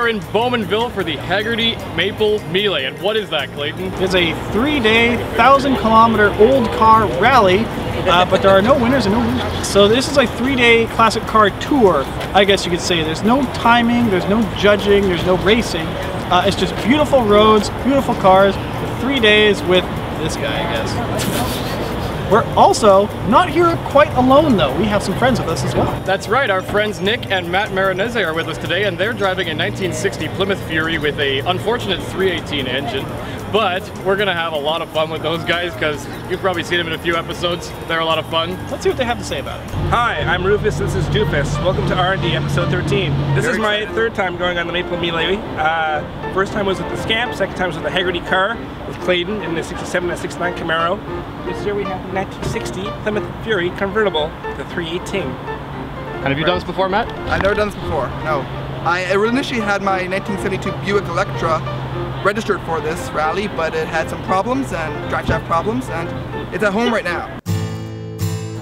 are in Bowmanville for the Haggerty Maple Mille. And what is that, Clayton? It's a 3-day, 1,000-kilometer old car rally, but there are no winners and no losers. So this is a 3-day classic car tour, I guess you could say. There's no timing, there's no judging, there's no racing. It's just beautiful roads, beautiful cars, for 3 days with this guy, I guess. We're also not here quite alone, though. We have some friends with us as well. That's right. Our friends Nick and Matt Marinese are with us today, and they're driving a 1960 Plymouth Fury with a unfortunate 318 engine. But we're going to have a lot of fun with those guys because you've probably seen them in a few episodes. They're a lot of fun. Let's see what they have to say about it. Hi, I'm Rufus. This is Doofus. Welcome to R&D episode 13. This is my third time going on the Maple Mille. First time was with the Scamp, second time was with the Haggerty Car with Clayton in the 67 and 69 Camaro. This year we have the 1960 Plymouth Fury convertible, the 318. And have you done this before, Matt? I've never done this before, no. I initially had my 1972 Buick Electra registered for this rally, but it had some problems and drive shaft problems, and it's at home right now.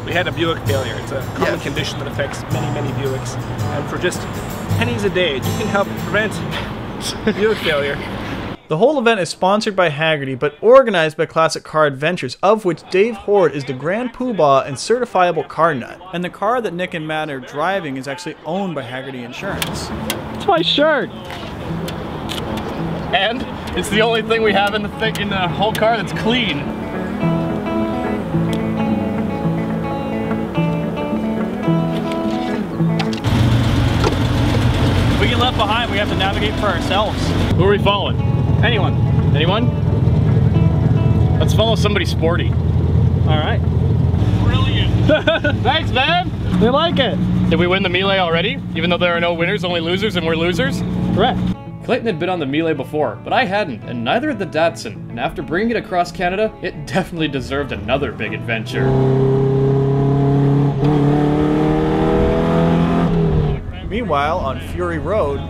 We had a Buick failure. It's a common condition that affects many Buicks. And for just pennies a day, you can help prevent Buick failure. The whole event is sponsored by Haggerty, but organized by Classic Car Adventures, of which Dave Horde is the grand poobah and certifiable car nut. And the car that Nick and Matt are driving is actually owned by Haggerty Insurance. It's my shirt! And it's the only thing we have in the whole car that's clean. If we get left behind, we have to navigate for ourselves. Who are we following? Anyone. Anyone? Let's follow somebody sporty. Alright. Brilliant. Thanks, man. They like it. Did we win the Mille already? Even though there are no winners, only losers, and we're losers? Correct. Clayton had been on the Mille before, but I hadn't, and neither had the Datsun. And after bringing it across Canada, it definitely deserved another big adventure. Meanwhile, on Fury Road,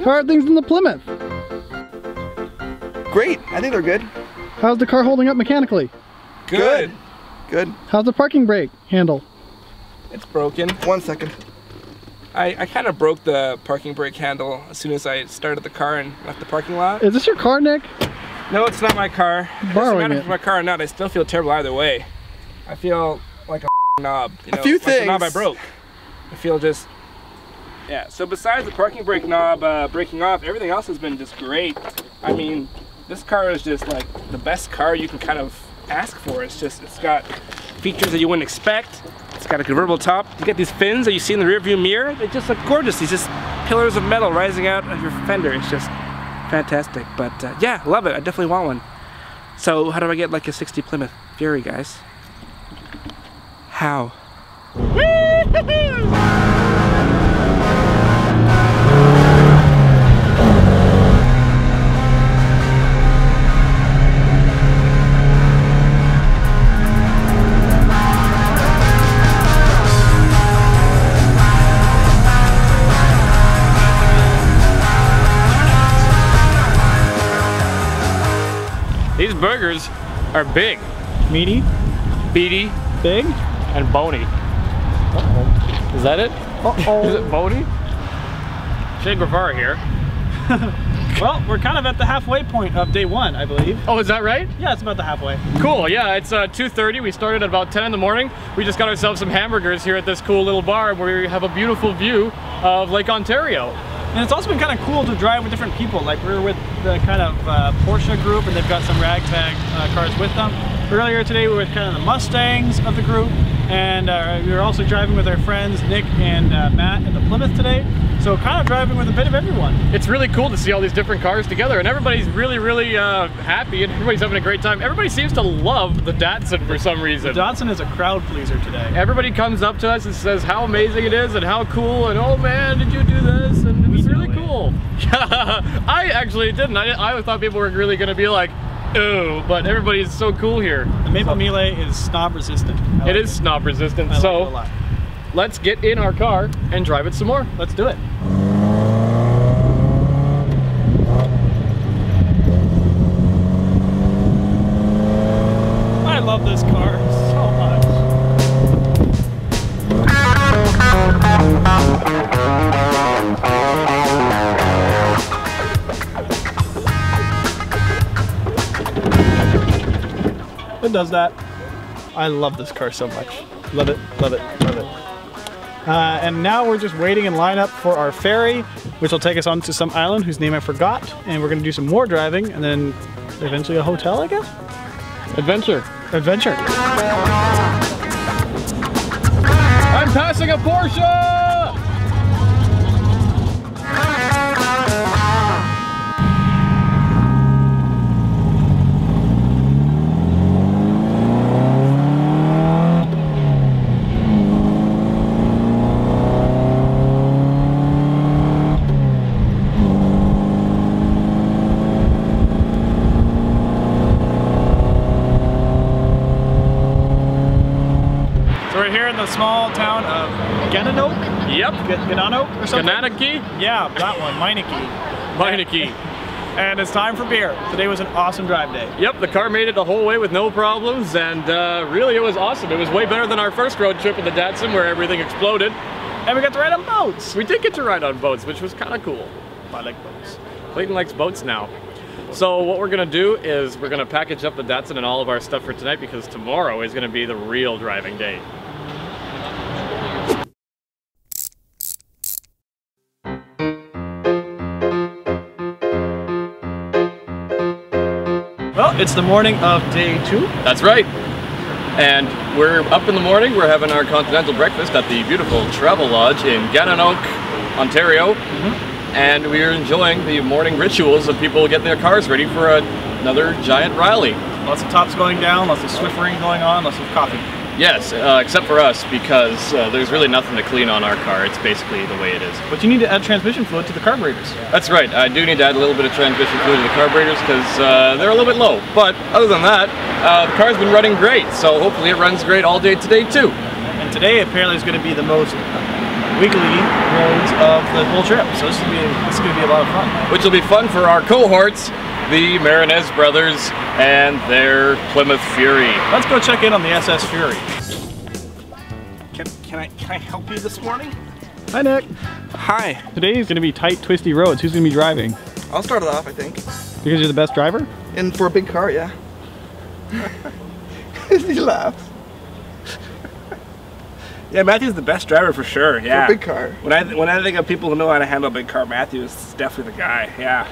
how are things in the Plymouth? Great, I think they're good. How's the car holding up mechanically? Good. How's the parking brake handle? It's broken. 1 second. I kind of broke the parking brake handle as soon as I started the car and left the parking lot. Is this your car, Nick? No, it's not my car. Borrowing It doesn't matter if it. it's my car or not, I still feel terrible either way. I feel like a knob. You know, a few like things. the knob I broke. I feel just... Yeah, so besides the parking brake knob breaking off, everything else has been just great. I mean, this car is just like the best car you can kind of ask for. It's got features that you wouldn't expect. It's got a convertible top. You get these fins that you see in the rearview mirror. They just look gorgeous. These just pillars of metal rising out of your fender. It's just fantastic. But yeah, love it. I definitely want one. So how do I get like a 60 Plymouth Fury, guys? How? These burgers are big, meaty, beady, big, and bony. Uh-oh. Is that it? Uh-oh. Is it bony? Che Guevara here. Well, we're kind of at the halfway point of day one, I believe. Oh, is that right? Yeah, it's about the halfway. Cool, yeah, it's 2:30. We started at about 10 in the morning. We just got ourselves some hamburgers here at this cool little bar where we have a beautiful view of Lake Ontario. And it's also been kind of cool to drive with different people. Like we were with the kind of Porsche group, and they've got some ragtag cars with them. Earlier today we were with kind of the Mustangs of the group, and we were also driving with our friends Nick and Matt at the Plymouth today. So kind of driving with a bit of everyone. It's really cool to see all these different cars together, and everybody's really happy, and everybody's having a great time. Everybody seems to love the Datsun for some reason. The Datsun is a crowd pleaser today. Everybody comes up to us and says how amazing it is and how cool, and oh man, did you do this? And it was really cool. I actually didn't. I thought people were really going to be like, ooh, but everybody's so cool here. The Maple Mille is snob resistant. It is snob resistant, I like so it a lot. Let's get in our car and drive it some more. Let's do it. it does that. I love this car so much. Love it, love it, love it. And now we're just waiting in line up for our ferry, which will take us on to some island whose name I forgot. And we're gonna do some more driving and then eventually a hotel, I guess? Adventure. Adventure. I'm passing a Porsche! We're here in the small town of Gananoque? Yep. Gananoque or something? Gananoque? Yeah, that one, Meineke. Meineke. And it's time for beer. Today was an awesome drive day. Yep, the car made it the whole way with no problems, and really it was awesome. It was way better than our first road trip in the Datsun where everything exploded. And we got to ride on boats. We did get to ride on boats, which was kind of cool. I like boats. Clayton likes boats now. So what we're gonna do is we're gonna package up the Datsun and all of our stuff for tonight because tomorrow is gonna be the real driving day. Well, it's the morning of day 2. That's right. And we're up in the morning, we're having our continental breakfast at the beautiful Travel Lodge in Gananoque, Ontario. And we are enjoying the morning rituals of people getting their cars ready for another giant rally. Lots of tops going down, lots of Swiffering going on, lots of coffee. Yes, except for us, because there's really nothing to clean on our car. It's basically the way it is. But you need to add transmission fluid to the carburetors. That's right. I do need to add a little bit of transmission fluid to the carburetors because they're a little bit low. But other than that, the car's been running great. So hopefully it runs great all day today too. And today apparently is going to be the most wiggly roads of the whole trip. So this is going to be a lot of fun. Which will be fun for our cohorts, the Marinez brothers and their Plymouth Fury. Let's go check in on the SS Fury. Can I help you this morning? Hi, Nick. Hi. Today is going to be tight, twisty roads. Who's going to be driving? I'll start it off, I think. Because you're the best driver? And for a big car, yeah. He laughs. Yeah, Matthew's the best driver for sure. Yeah. For a big car. When I think of people who know how to handle a big car, Matthew is definitely the guy. Yeah.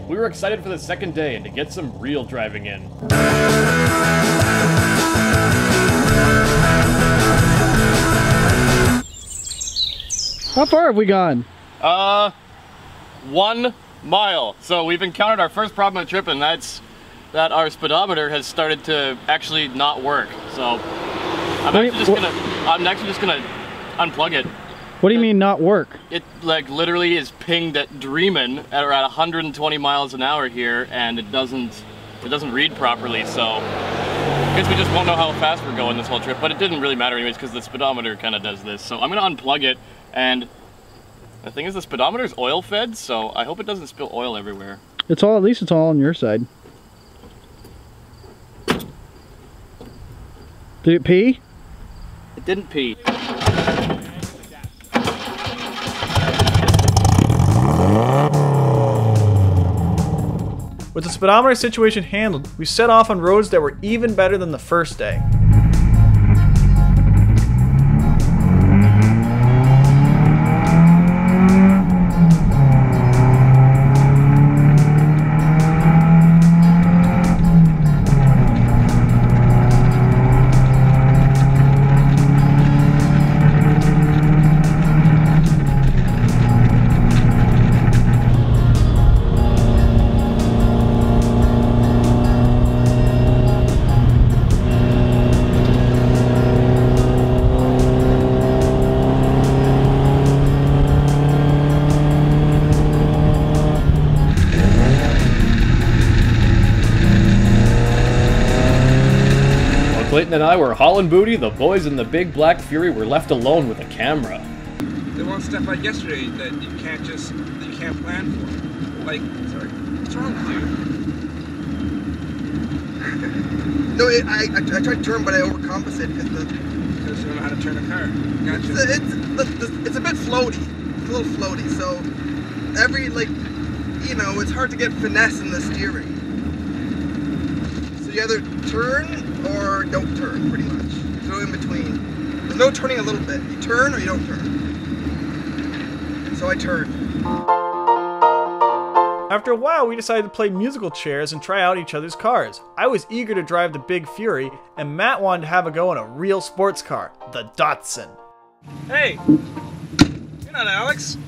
We were excited for the second day and to get some real driving in. How far have we gone? 1 mile. So we've encountered our first problem of the trip, and that's that our speedometer has started to actually not work. So I'm actually just gonna unplug it. What do you mean not work? It like literally is pinged at Dreamin' at around 120 miles an hour here, and it doesn't read properly. So I guess we just won't know how fast we're going this whole trip. But it didn't really matter anyways because the speedometer kind of does this. So I'm gonna unplug it, and the thing is the speedometer is oil fed, so I hope it doesn't spill oil everywhere. It's all, at least it's all on your side. Did it pee? It didn't pee. With the speedometer situation handled, we set off on roads that were even better than the first day. Clayton and I were hauling booty. The boys in the big black Fury were left alone with a camera. They want stuff like yesterday that you can't plan for. Like, sorry, what's wrong with you? No, I tried to turn, but I overcompensated because Because you don't know how to turn a car. Gotcha. it's a bit floaty. It's a little floaty, so every, like, you know, it's hard to get finesse in the steering. So you either turn or don't turn, pretty much. There's no in between. There's no turning a little bit. You turn or you don't turn. So I turned. After a while, we decided to play musical chairs and try out each other's cars. I was eager to drive the Big Fury, and Matt wanted to have a go in a real sports car, the Datsun. Hey, you're not Alex.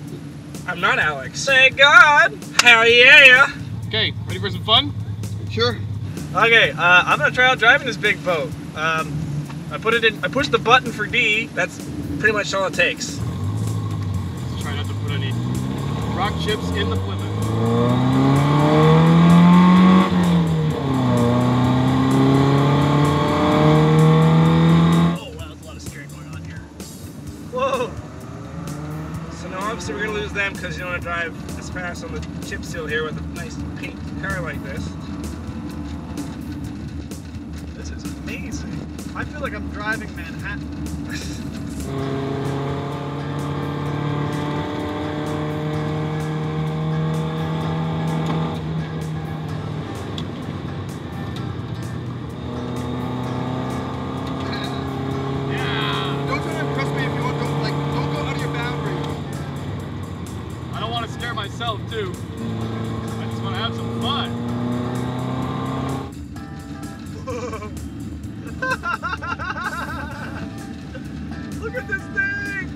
I'm not Alex. Thank God. Hell yeah. Okay, ready for some fun? Sure. Okay, I'm gonna try out driving this big boat. I pushed the button for D. That's pretty much all it takes. Just try not to put any rock chips in the Plymouth. Oh, wow, there's a lot of steering going on here. Whoa! So now obviously we're gonna lose them because you don't want to drive as fast on the chip seal here with a nice pink car like this. This is amazing. I feel like I'm driving Manhattan. Don't try to impress me if you want. Don't go out of your boundaries. I don't want to scare myself too. I just want to have some fun. Look at this thing!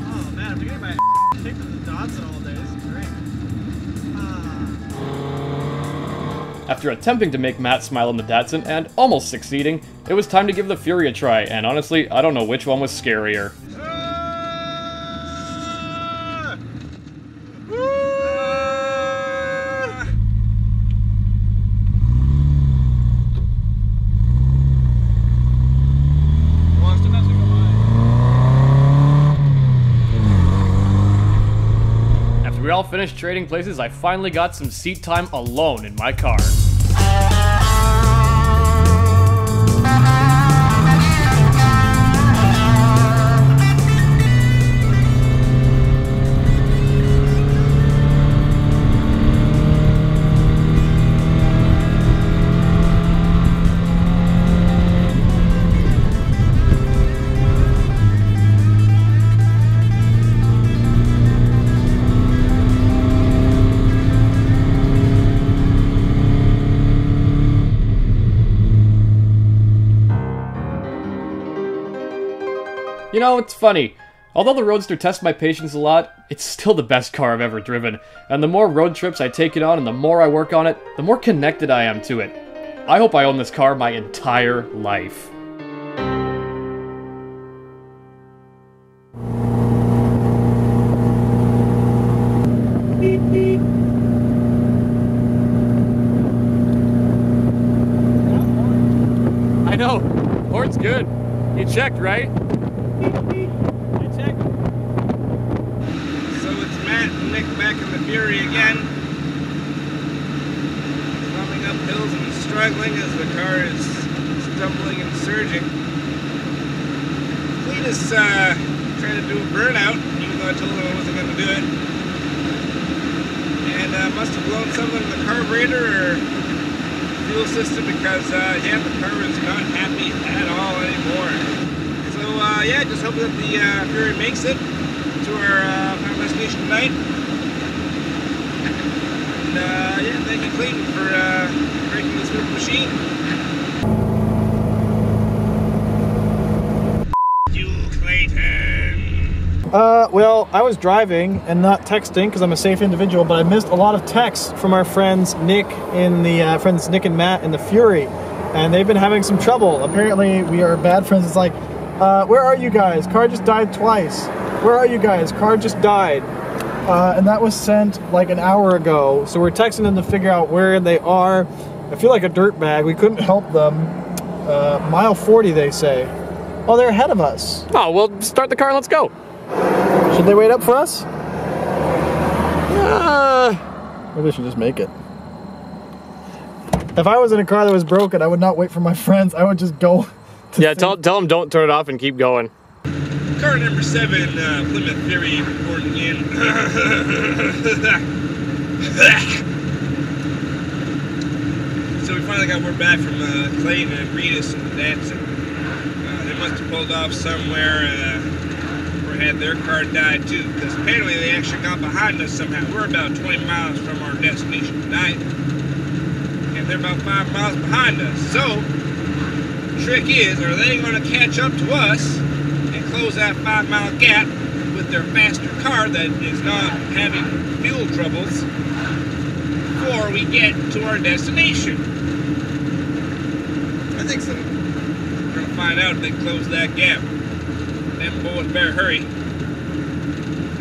Oh man, I'm getting my kicked with the Datsun all day. This is great. After attempting to make Matt smile in the Datsun and almost succeeding, it was time to give the Fury a try, and honestly, I don't know which one was scarier. After we all finished trading places, I finally got some seat time alone in my car. You know, it's funny. Although the Roadster tests my patience a lot, it's still the best car I've ever driven. And the more road trips I take it on and the more I work on it, the more connected I am to it. I hope I own this car my entire life. I know. Horn's good. You checked, right? So it's Matt and Nick back in the Fury again. Climbing up hills and struggling as the car is stumbling and surging. Cletus trying to do a burnout, even though I told him I wasn't going to do it. And must have blown something in the carburetor or fuel system because, yeah, the car is not happy at all anymore. So, yeah, just hope that the Fury makes it to our final destination tonight. And, yeah, thank you, Clayton, for breaking this little machine. You, Clayton. Well, I was driving and not texting because I'm a safe individual, but I missed a lot of texts from our friends Nick and Matt in the Fury, and they've been having some trouble. Apparently, we are bad friends. It's like, where are you guys? Car just died twice. Where are you guys? Car just died. And that was sent like an hour ago. So we're texting them to figure out where they are. I feel like a dirtbag. We couldn't help them. Mile 40, they say. Oh, they're ahead of us. Oh, well, start the car and let's go. Should they wait up for us? Maybe I should just make it. If I was in a car that was broken, I would not wait for my friends. I would just go. Yeah, tell them don't turn it off and keep going. Car number 7, Plymouth Fury reporting in. So we finally got word back from Clayton and Reidus and Datsun. They must have pulled off somewhere or had their car died too, because apparently they actually got behind us somehow. We're about 20 miles from our destination tonight, and they're about 5 miles behind us. So, the trick is, are they going to catch up to us and close that 5-mile gap with their faster car that is not having fuel troubles before we get to our destination? I think so. We're going to find out if they close that gap. Them boys better hurry.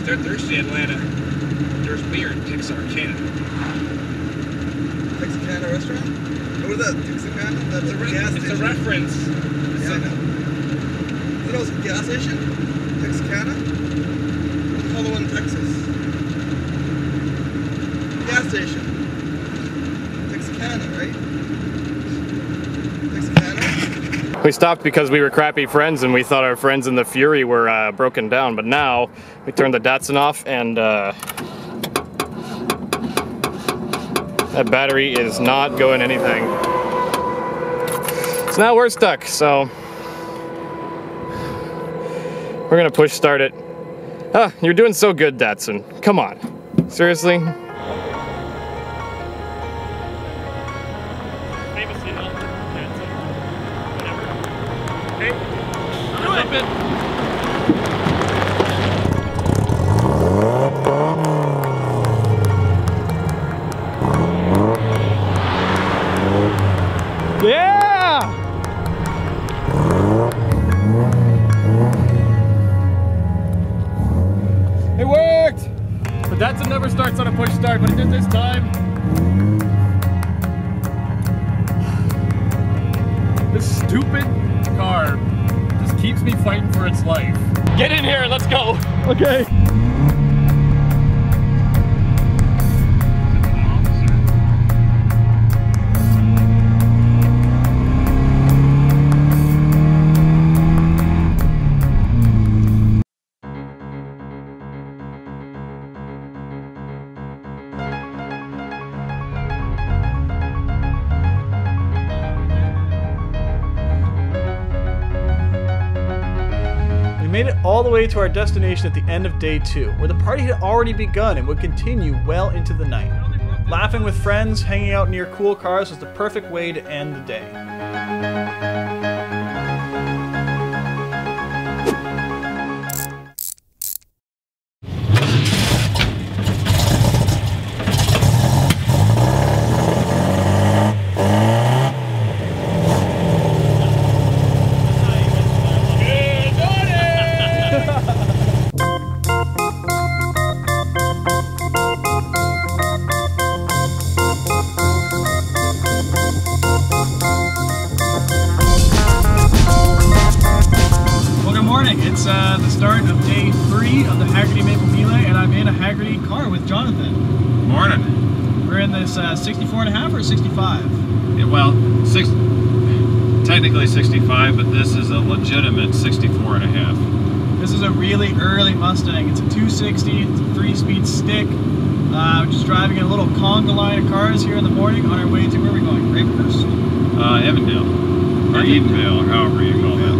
They're thirsty in Atlanta. There's beer in Texarkana. Texarkana restaurant? What is that? Texarkana? That's a gas station. It's a reference. Yeah, I know. Is it also a gas station? Texarkana? Call the one in Texas. Gas station. Texarkana, right? Texarkana? We stopped because we were crappy friends and we thought our friends in the Fury were broken down, but now we turned the Datsun off and that battery is not going anything. So now we're stuck, so we're gonna push start it. Ah, you're doing so good, Datsun. Come on. Seriously? Yeah! It worked! The Datsun never starts on a push start, but it did this time. This stupid car just keeps me fighting for its life. Get in here, let's go! Okay. We made it all the way to our destination at the end of day 2, where the party had already begun and would continue well into the night. Laughing with friends, hanging out near cool cars was the perfect way to end the day. It's the start of day 3 of the Haggerty Maple Mille, and I'm in a Haggerty car with Jonathan. Morning. We're in this 64.5 or 65? Yeah, well, technically 65, but this is a legitimate 64.5. This is a really early Mustang. It's a 260, it's a 3-speed stick. We're just driving in a little conga line of cars here in the morning on our way to, where are we going? Gravenhurst? Evandale. Or Edenvale, or however you call that.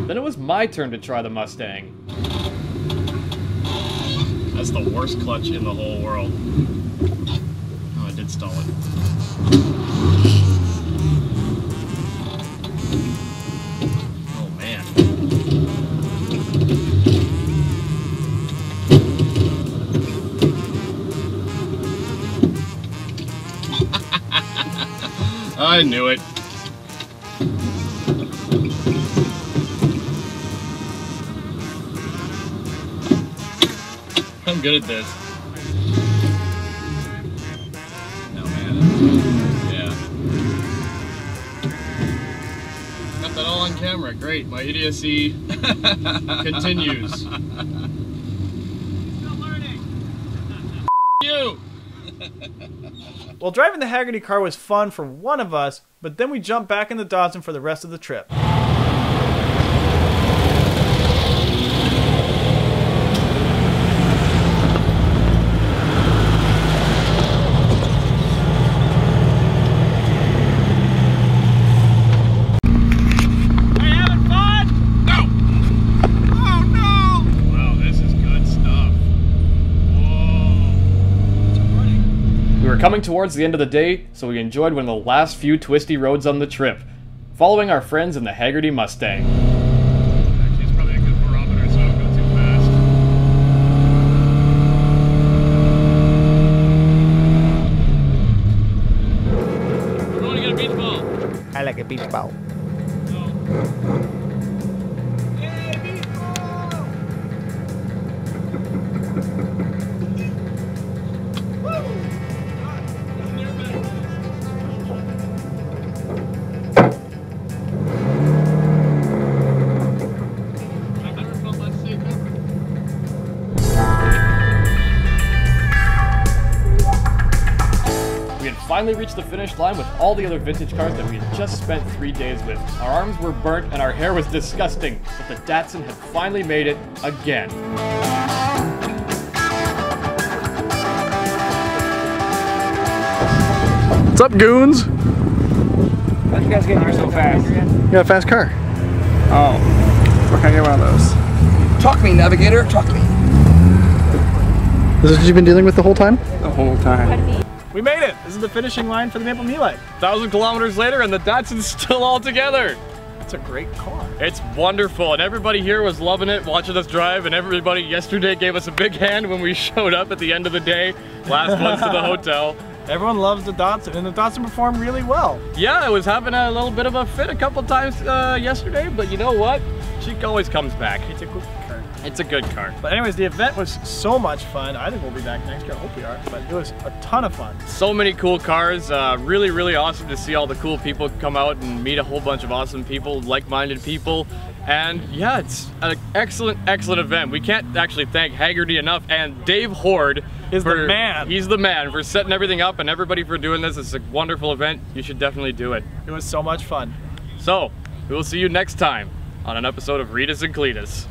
Then it was my turn to try the Mustang. That's the worst clutch in the whole world. Oh, I did stall it. Oh man. I knew it. I'm good at this. No, man. Yeah. Got that all on camera. Great. My idiocy continues. Still learning. You. Well, driving the Haggerty car was fun for one of us, but then we jumped back in the Datsun for the rest of the trip. We were coming towards the end of the day, so we enjoyed one of the last few twisty roads on the trip, following our friends in the Haggerty Mustang. Actually, it's probably a good barometer, so I don't go too fast. We're going to get a beach ball. I like a beach ball. We had finally reached the finish line with all the other vintage cars that we had just spent 3 days with. Our arms were burnt and our hair was disgusting, but the Datsun had finally made it again. What's up, goons? How'd you guys get here so fast? You got a fast car. Oh, where can I get one of those? Talk me, navigator, talk me. This is what you've been dealing with the whole time? The whole time. We made it. This is the finishing line for the Maple Mille. 1,000 kilometers later and the Datsun's still all together. It's a great car. It's wonderful, and everybody here was loving it, watching us drive, and everybody yesterday gave us a big hand when we showed up at the end of the day, last ones to the hotel. Everyone loves the Datsun, and the Datsun performed really well. Yeah, I was having a little bit of a fit a couple times yesterday, but you know what? She always comes back. It's a good car. It's a good car. But anyways, the event was so much fun. I think we'll be back next year. I hope we are. But it was a ton of fun. So many cool cars. Really, really awesome to see all the cool people come out and meet a whole bunch of awesome people, like-minded people. And yeah, it's an excellent, excellent event. We can't actually thank Haggerty enough, and Dave Horde is the man. He's the man for setting everything up, and everybody for doing this. It's a wonderful event. You should definitely do it. It was so much fun. So, we will see you next time on an episode of Reidus and Cletus.